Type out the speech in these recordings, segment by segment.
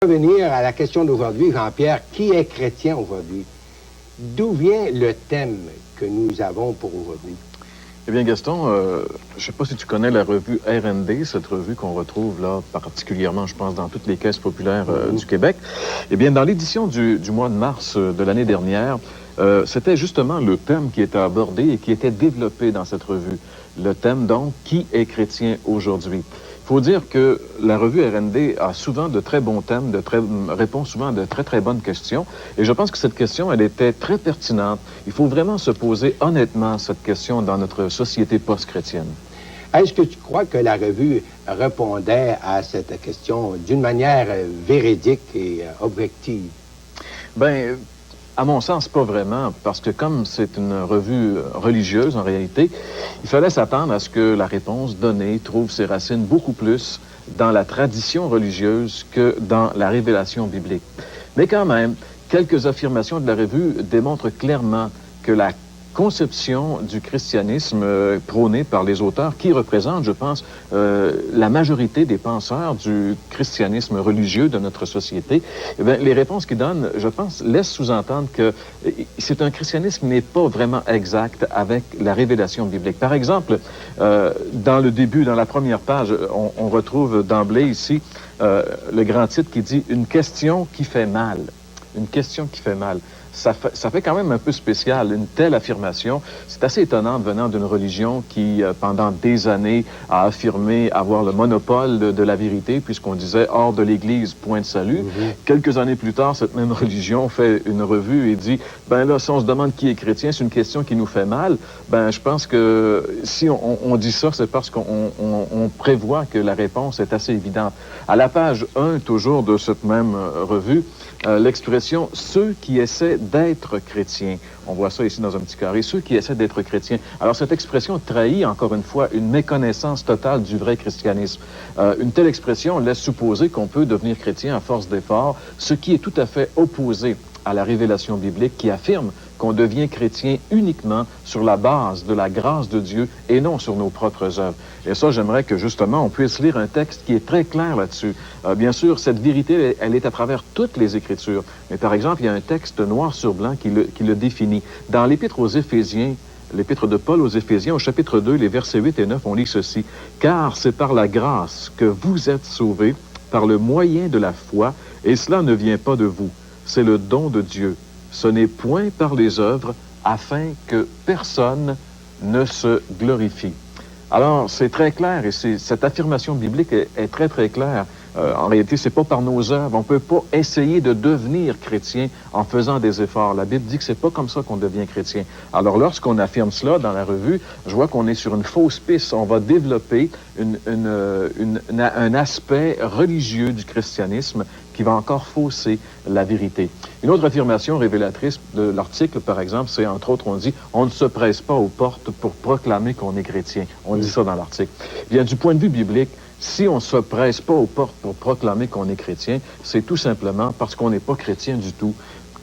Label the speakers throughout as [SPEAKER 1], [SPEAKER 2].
[SPEAKER 1] Revenir à la question d'aujourd'hui, Jean-Pierre, qui est chrétien aujourd'hui? D'où vient le thème que nous avons pour aujourd'hui?
[SPEAKER 2] Eh bien, Gaston, je ne sais pas si tu connais la revue RND, cette revue qu'on retrouve là particulièrement, je pense, dans toutes les caisses populaires du Québec. Eh bien, dans l'édition du mois de mars de l'année dernière, c'était justement le thème qui était abordé et qui était développé dans cette revue. Le thème, donc, qui est chrétien aujourd'hui? Il faut dire que la revue RND a souvent de très bons thèmes, répond souvent à de très, très bonnes questions. Et je pense que cette question, elle était très pertinente. Il faut vraiment se poser honnêtement cette question dans notre société post-chrétienne.
[SPEAKER 1] Est-ce que tu crois que la revue répondait à cette question d'une manière véridique et objective?
[SPEAKER 2] Bien, à mon sens, pas vraiment, parce que comme c'est une revue religieuse, en réalité, il fallait s'attendre à ce que la réponse donnée trouve ses racines beaucoup plus dans la tradition religieuse que dans la révélation biblique. Mais quand même, quelques affirmations de la revue démontrent clairement que la conception du christianisme prônée par les auteurs, qui représentent, je pense, la majorité des penseurs du christianisme religieux de notre société, eh bien, les réponses qu'ils donnent, je pense, laissent sous-entendre que c'est un christianisme qui n'est pas vraiment exact avec la révélation biblique. Par exemple, dans le début, dans la première page, on retrouve d'emblée ici le grand titre qui dit « Une question qui fait mal ». Une question qui fait mal. Ça fait quand même un peu spécial, une telle affirmation. C'est assez étonnant venant d'une religion qui, pendant des années, a affirmé avoir le monopole de la vérité, puisqu'on disait « hors de l'Église, point de salut ». Quelques années plus tard, cette même religion fait une revue et dit « ben là, si on se demande qui est chrétien, c'est une question qui nous fait mal ». Ben, je pense que si on dit ça, c'est parce qu'on prévoit que la réponse est assez évidente. À la page 1, toujours de cette même revue, l'expression « ceux qui essaient d'être chrétiens ». On voit ça ici dans un petit carré, « ceux qui essaient d'être chrétiens ». Alors cette expression trahit encore une fois une méconnaissance totale du vrai christianisme. Une telle expression laisse supposer qu'on peut devenir chrétien à force d'efforts, ce qui est tout à fait opposé à la révélation biblique qui affirme qu'on devient chrétien uniquement sur la base de la grâce de Dieu et non sur nos propres œuvres. Et ça, j'aimerais que justement on puisse lire un texte qui est très clair là-dessus. Bien sûr, cette vérité, elle est à travers toutes les Écritures. Mais par exemple, il y a un texte noir sur blanc qui le définit. Dans l'Épître aux Éphésiens, l'Épître de Paul aux Éphésiens, au chapitre 2, les versets 8 et 9, on lit ceci. « Car c'est par la grâce que vous êtes sauvés, par le moyen de la foi, et cela ne vient pas de vous. C'est le don de Dieu. Ce n'est point par les œuvres, afin que personne ne se glorifie. » Alors, c'est très clair, et cette affirmation biblique est très, très claire. En réalité, c'est pas par nos œuvres. On peut pas essayer de devenir chrétien en faisant des efforts. La Bible dit que c'est pas comme ça qu'on devient chrétien. Alors, lorsqu'on affirme cela dans la revue, je vois qu'on est sur une fausse piste. On va développer un aspect religieux du christianisme qui va encore fausser la vérité. Une autre affirmation révélatrice de l'article, par exemple, c'est entre autres, on dit « on ne se presse pas aux portes pour proclamer qu'on est chrétien ». On dit ça dans l'article. Bien, du point de vue biblique, si on ne se presse pas aux portes pour proclamer qu'on est chrétien, c'est tout simplement parce qu'on n'est pas chrétien du tout.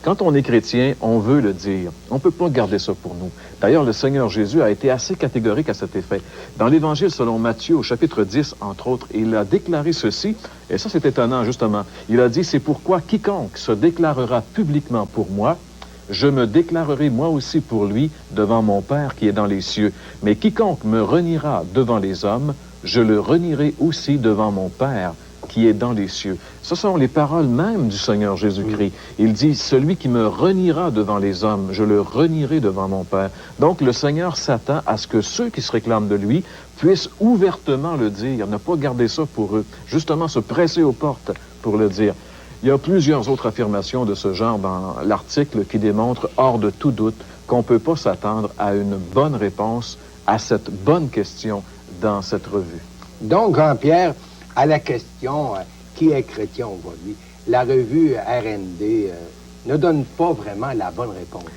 [SPEAKER 2] Quand on est chrétien, on veut le dire. On ne peut pas garder ça pour nous. D'ailleurs, le Seigneur Jésus a été assez catégorique à cet effet. Dans l'Évangile selon Matthieu, au chapitre 10, entre autres, il a déclaré ceci, et ça c'est étonnant justement. Il a dit « C'est pourquoi quiconque se déclarera publiquement pour moi, je me déclarerai moi aussi pour lui devant mon Père qui est dans les cieux. Mais quiconque me reniera devant les hommes, je le renierai aussi devant mon Père qui est dans les cieux. » Ce sont les paroles même du Seigneur Jésus-Christ. Il dit, celui qui me reniera devant les hommes, je le renierai devant mon Père. Donc le Seigneur s'attend à ce que ceux qui se réclament de lui puissent ouvertement le dire, ne pas garder ça pour eux, justement se presser aux portes pour le dire. Il y a plusieurs autres affirmations de ce genre dans l'article qui démontrent, hors de tout doute, qu'on ne peut pas s'attendre à une bonne réponse à cette bonne question dans cette revue.
[SPEAKER 1] Donc, Jean-Pierre, à la question qui est chrétien aujourd'hui, la revue RND ne donne pas vraiment la bonne réponse.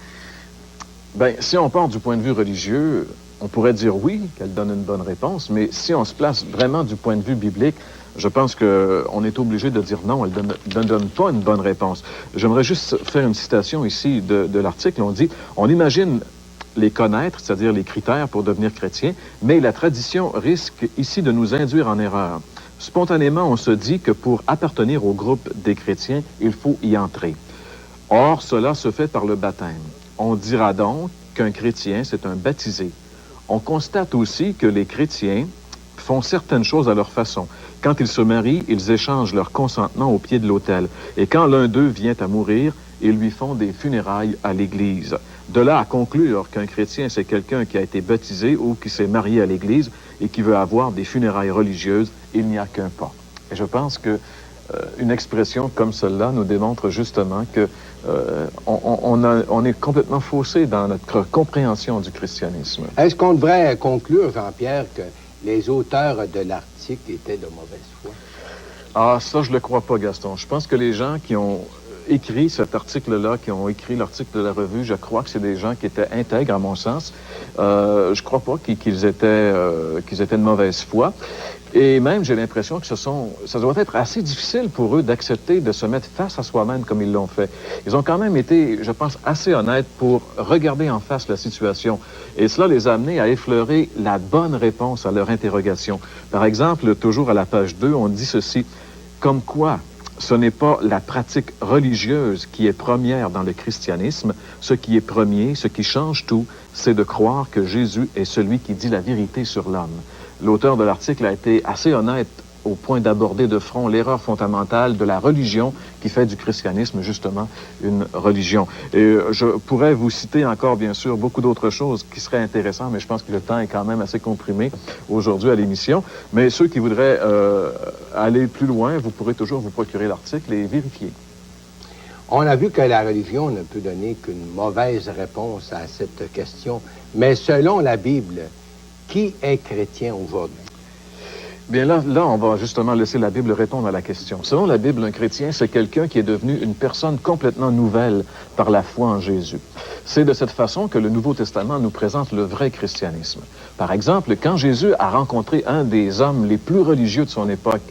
[SPEAKER 2] Bien, si on part du point de vue religieux, on pourrait dire oui, qu'elle donne une bonne réponse, mais si on se place vraiment du point de vue biblique, je pense qu'on est obligé de dire non, elle ne donne pas une bonne réponse. J'aimerais juste faire une citation ici de l'article. On dit, on imagine les connaître, c'est-à-dire les critères pour devenir chrétien, mais la tradition risque ici de nous induire en erreur. Spontanément, on se dit que pour appartenir au groupe des chrétiens, il faut y entrer. Or, cela se fait par le baptême. On dira donc qu'un chrétien, c'est un baptisé. On constate aussi que les chrétiens font certaines choses à leur façon. Quand ils se marient, ils échangent leur consentement au pied de l'autel. Et quand l'un d'eux vient à mourir, ils lui font des funérailles à l'Église. De là à conclure qu'un chrétien, c'est quelqu'un qui a été baptisé ou qui s'est marié à l'Église et qui veut avoir des funérailles religieuses, il n'y a qu'un pas. Et je pense que une expression comme celle-là nous démontre justement que on est complètement faussé dans notre compréhension du christianisme.
[SPEAKER 1] Est-ce qu'on devrait conclure, Jean-Pierre, que les auteurs de l'article étaient de mauvaise foi?
[SPEAKER 2] Ah, ça, je le crois pas, Gaston. Je pense que les gens qui ont écrit cet article-là, qui ont écrit l'article de la revue, je crois que c'est des gens qui étaient intègres, à mon sens. Je crois pas qu'ils étaient de mauvaise foi. Et même, j'ai l'impression que ça doit être assez difficile pour eux d'accepter de se mettre face à soi-même comme ils l'ont fait. Ils ont quand même été, je pense, assez honnêtes pour regarder en face la situation. Et cela les a amenés à effleurer la bonne réponse à leur interrogation. Par exemple, toujours à la page 2, on dit ceci, comme quoi ce n'est pas la pratique religieuse qui est première dans le christianisme. Ce qui est premier, ce qui change tout, c'est de croire que Jésus est celui qui dit la vérité sur l'homme. L'auteur de l'article a été assez honnête au point d'aborder de front l'erreur fondamentale de la religion qui fait du christianisme, justement, une religion. Et je pourrais vous citer encore, bien sûr, beaucoup d'autres choses qui seraient intéressantes, mais je pense que le temps est quand même assez comprimé aujourd'hui à l'émission. Mais ceux qui voudraient aller plus loin, vous pourrez toujours vous procurer l'article et vérifier.
[SPEAKER 1] On a vu que la religion ne peut donner qu'une mauvaise réponse à cette question. Mais selon la Bible, qui est chrétien aujourd'hui?
[SPEAKER 2] Bien là, on va justement laisser la Bible répondre à la question. Selon la Bible, un chrétien, c'est quelqu'un qui est devenu une personne complètement nouvelle par la foi en Jésus. C'est de cette façon que le Nouveau Testament nous présente le vrai christianisme. Par exemple, quand Jésus a rencontré un des hommes les plus religieux de son époque,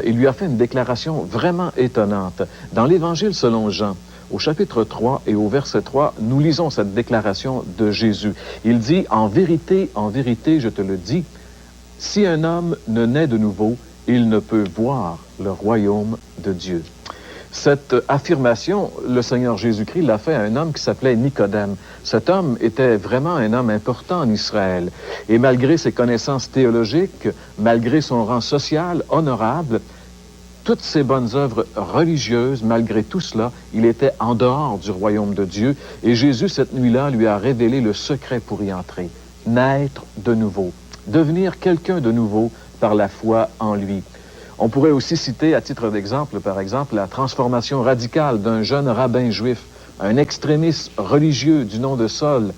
[SPEAKER 2] il lui a fait une déclaration vraiment étonnante. Dans l'Évangile selon Jean, au chapitre 3 et au verset 3, nous lisons cette déclaration de Jésus. Il dit, en vérité, je te le dis, si un homme ne naît de nouveau, il ne peut voir le royaume de Dieu. Cette affirmation, le Seigneur Jésus-Christ l'a fait à un homme qui s'appelait Nicodème. Cet homme était vraiment un homme important en Israël. Et malgré ses connaissances théologiques, malgré son rang social honorable, toutes ses bonnes œuvres religieuses, malgré tout cela, il était en dehors du royaume de Dieu. Et Jésus, cette nuit-là, lui a révélé le secret pour y entrer. Naître de nouveau. Devenir quelqu'un de nouveau par la foi en lui. On pourrait aussi citer, à titre d'exemple, par exemple, la transformation radicale d'un jeune rabbin juif, un extrémiste religieux du nom de Saul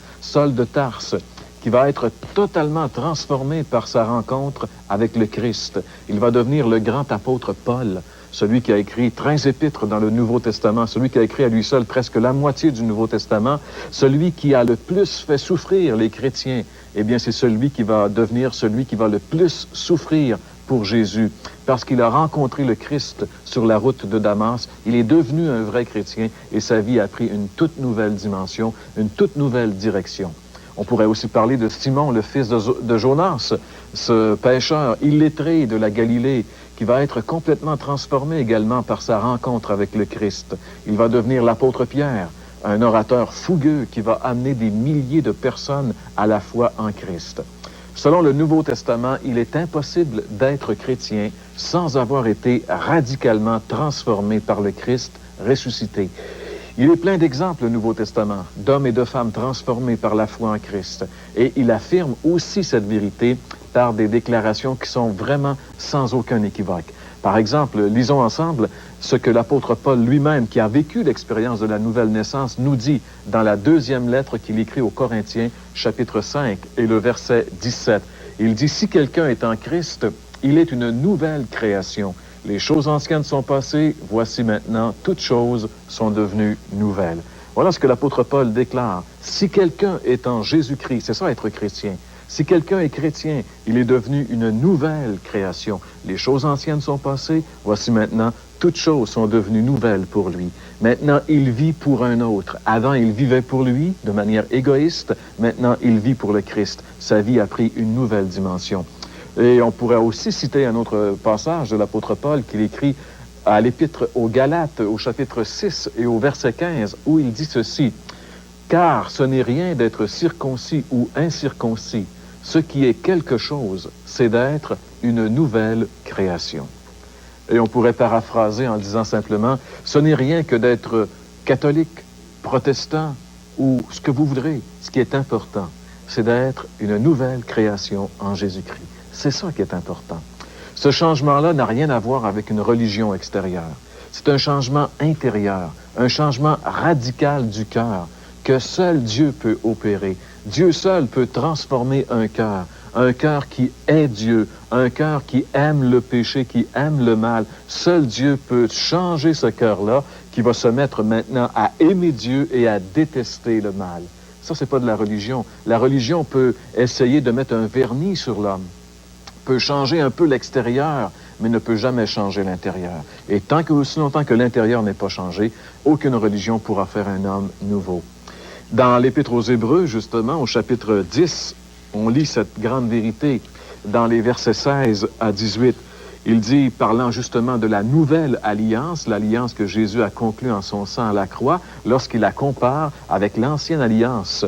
[SPEAKER 2] de Tarse, qui va être totalement transformé par sa rencontre avec le Christ. Il va devenir le grand apôtre Paul, celui qui a écrit 13 épîtres dans le Nouveau Testament, celui qui a écrit à lui seul presque la moitié du Nouveau Testament, celui qui a le plus fait souffrir les chrétiens. Eh bien, c'est celui qui va devenir celui qui va le plus souffrir pour Jésus, parce qu'il a rencontré le Christ sur la route de Damas. Il est devenu un vrai chrétien et sa vie a pris une toute nouvelle dimension, une toute nouvelle direction. On pourrait aussi parler de Simon, le fils de Jonas, ce pêcheur illettré de la Galilée, qui va être complètement transformé également par sa rencontre avec le Christ. Il va devenir l'apôtre Pierre, un orateur fougueux qui va amener des milliers de personnes à la foi en Christ. Selon le Nouveau Testament, il est impossible d'être chrétien sans avoir été radicalement transformé par le Christ ressuscité. Il est plein d'exemples, le Nouveau Testament, d'hommes et de femmes transformés par la foi en Christ. Et il affirme aussi cette vérité par des déclarations qui sont vraiment sans aucun équivoque. Par exemple, lisons ensemble ce que l'apôtre Paul lui-même, qui a vécu l'expérience de la nouvelle naissance, nous dit dans la deuxième lettre qu'il écrit aux Corinthiens, chapitre 5 et le verset 17. Il dit, « Si quelqu'un est en Christ, il est une nouvelle création. Les choses anciennes sont passées, voici maintenant, toutes choses sont devenues nouvelles. » Voilà ce que l'apôtre Paul déclare. Si quelqu'un est en Jésus-Christ, c'est ça être chrétien. Si quelqu'un est chrétien, il est devenu une nouvelle création. Les choses anciennes sont passées, voici maintenant, toutes choses sont devenues nouvelles pour lui. Maintenant, il vit pour un autre. Avant, il vivait pour lui de manière égoïste. Maintenant, il vit pour le Christ. Sa vie a pris une nouvelle dimension. Et on pourrait aussi citer un autre passage de l'apôtre Paul qu'il écrit à l'Épître aux Galates, au chapitre 6 et au verset 15, où il dit ceci: « Car ce n'est rien d'être circoncis ou incirconcis. Ce qui est quelque chose, c'est d'être une nouvelle création. » Et on pourrait paraphraser en disant simplement, ce n'est rien que d'être catholique, protestant ou ce que vous voudrez. Ce qui est important, c'est d'être une nouvelle création en Jésus-Christ. C'est ça qui est important. Ce changement-là n'a rien à voir avec une religion extérieure. C'est un changement intérieur, un changement radical du cœur que seul Dieu peut opérer. Dieu seul peut transformer un cœur qui est Dieu, un cœur qui aime le péché, qui aime le mal. Seul Dieu peut changer ce cœur-là qui va se mettre maintenant à aimer Dieu et à détester le mal. Ça, c'est pas de la religion. La religion peut essayer de mettre un vernis sur l'homme, peut changer un peu l'extérieur, mais ne peut jamais changer l'intérieur. Et aussi longtemps que l'intérieur n'est pas changé, aucune religion pourra faire un homme nouveau. Dans l'Épître aux Hébreux, justement, au chapitre 10, on lit cette grande vérité dans les versets 16 à 18. Il dit, parlant justement de la nouvelle alliance, l'alliance que Jésus a conclue en son sang à la croix, lorsqu'il la compare avec l'ancienne alliance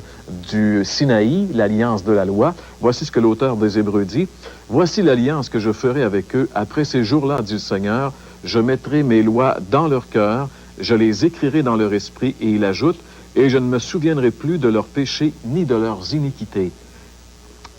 [SPEAKER 2] du Sinaï, l'alliance de la loi. Voici ce que l'auteur des Hébreux dit. « Voici l'alliance que je ferai avec eux après ces jours-là, dit le Seigneur. Je mettrai mes lois dans leur cœur, je les écrirai dans leur esprit. » Et il ajoute, « Et je ne me souviendrai plus de leurs péchés ni de leurs iniquités. »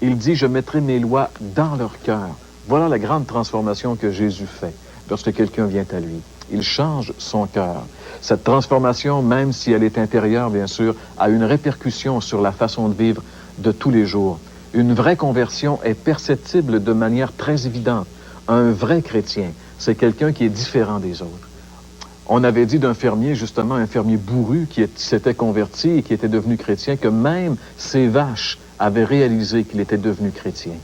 [SPEAKER 2] Il dit, « Je mettrai mes lois dans leur cœur. » Voilà la grande transformation que Jésus fait lorsque quelqu'un vient à lui. Il change son cœur. Cette transformation, même si elle est intérieure, bien sûr, a une répercussion sur la façon de vivre de tous les jours. Une vraie conversion est perceptible de manière très évidente. Un vrai chrétien, c'est quelqu'un qui est différent des autres. On avait dit d'un fermier, justement, un fermier bourru qui s'était converti et qui était devenu chrétien, que même ses vaches avaient réalisé qu'il était devenu chrétien.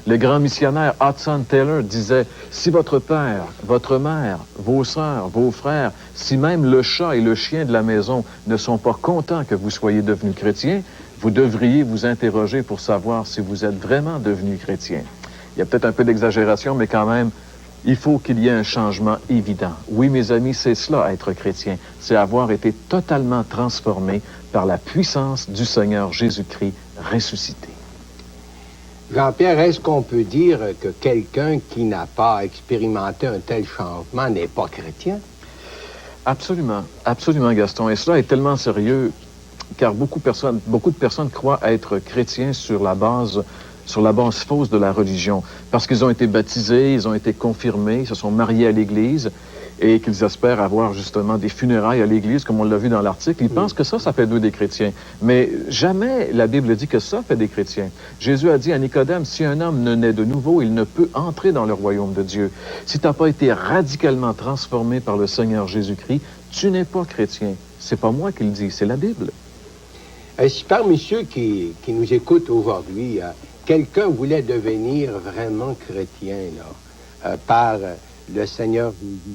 [SPEAKER 2] Le grand missionnaire Hudson Taylor disait, « Si votre père, votre mère, vos sœurs, vos frères, si même le chat et le chien de la maison ne sont pas contents que vous soyez devenu chrétien, vous devriez vous interroger pour savoir si vous êtes vraiment devenu chrétien. » Il y a peut-être un peu d'exagération, mais quand même, il faut qu'il y ait un changement évident. Oui, mes amis, c'est cela, être chrétien. C'est avoir été totalement transformé par la puissance du Seigneur Jésus-Christ ressuscité.
[SPEAKER 1] Jean-Pierre, est-ce qu'on peut dire que quelqu'un qui n'a pas expérimenté un tel changement n'est pas chrétien?
[SPEAKER 2] Absolument, absolument, Gaston. Et cela est tellement sérieux, car beaucoup de personnes croient être chrétiens sur la base fausse de la religion, parce qu'ils ont été baptisés, ils ont été confirmés, ils se sont mariés à l'Église, et qu'ils espèrent avoir justement des funérailles à l'Église, comme on l'a vu dans l'article. Ils pensent que ça fait d'eux des chrétiens. Mais jamais la Bible dit que ça fait des chrétiens. Jésus a dit à Nicodème, si un homme ne naît de nouveau, il ne peut entrer dans le royaume de Dieu. Si tu n'as pas été radicalement transformé par le Seigneur Jésus-Christ, tu n'es pas chrétien. C'est pas moi qui le dis, c'est la Bible.
[SPEAKER 1] Si parmi ceux qui nous écoutent aujourd'hui, quelqu'un voulait devenir vraiment chrétien, là, par le Seigneur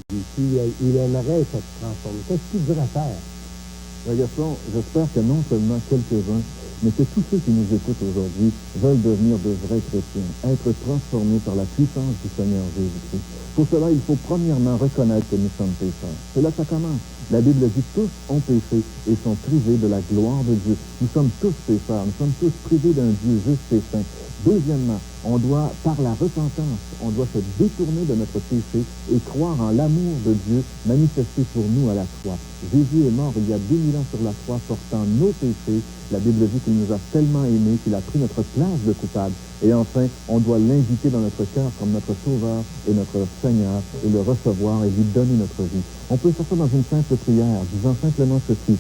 [SPEAKER 1] Jésus, il aimerait cette transformation. Qu'est-ce qu'il devrait faire?
[SPEAKER 3] Gaston, j'espère que non seulement quelques-uns, mais que tous ceux qui nous écoutent aujourd'hui veulent devenir de vrais chrétiens, être transformés par la puissance du Seigneur Jésus-Christ. Pour cela, il faut premièrement reconnaître que nous sommes pécheurs. C'est là que ça commence. La Bible dit tous ont péché et sont privés de la gloire de Dieu. Nous sommes tous pécheurs, nous sommes tous privés d'un Dieu juste et saint. Deuxièmement, on doit, par la repentance, on doit se détourner de notre péché et croire en l'amour de Dieu manifesté pour nous à la croix. Jésus est mort il y a 2000 ans sur la croix portant nos péchés. La Bible dit qu'il nous a tellement aimés qu'il a pris notre place de coupable. Et enfin, on doit l'inviter dans notre cœur comme notre Sauveur et notre Seigneur et le recevoir et lui donner notre vie. On peut faire ça dans une simple prière, disant simplement ceci.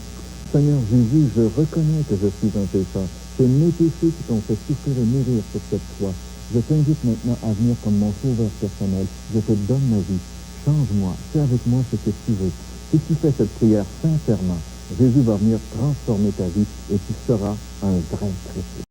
[SPEAKER 3] Seigneur Jésus, je reconnais que je suis un pécheur. C'est mes péchés qui t'ont fait souffrir et mourir sur cette croix. Je t'invite maintenant à venir comme mon sauveur personnel. Je te donne ma vie. Change-moi. Fais avec moi ce que tu veux. Si tu fais cette prière sincèrement, Jésus va venir transformer ta vie et tu seras un vrai chrétien.